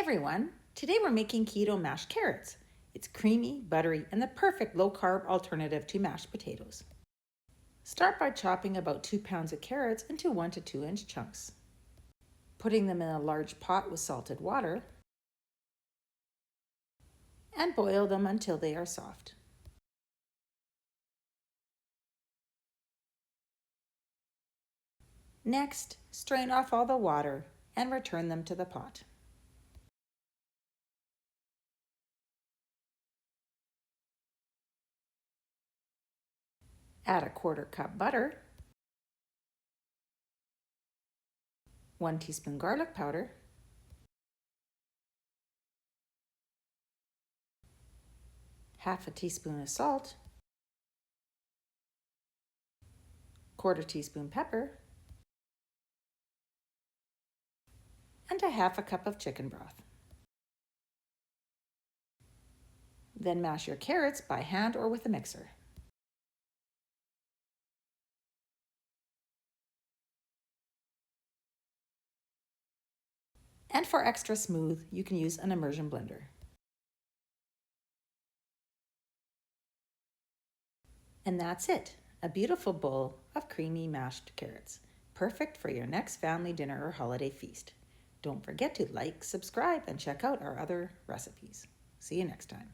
everyone! Today we're making keto mashed carrots. It's creamy, buttery, and the perfect low-carb alternative to mashed potatoes. Start by chopping about 2 pounds of carrots into 1 to 2 inch chunks. Putting them in a large pot with salted water and boil them until they are soft. Next, strain off all the water and return them to the pot. Add a 1/4 cup butter, 1 teaspoon garlic powder, half a teaspoon of salt, 1/4 teaspoon pepper, and a half a cup of chicken broth. Then mash your carrots by hand or with a mixer. And for extra smooth, you can use an immersion blender. And that's it, a beautiful bowl of creamy mashed carrots, perfect for your next family dinner or holiday feast. Don't forget to like, subscribe, and check out our other recipes. See you next time.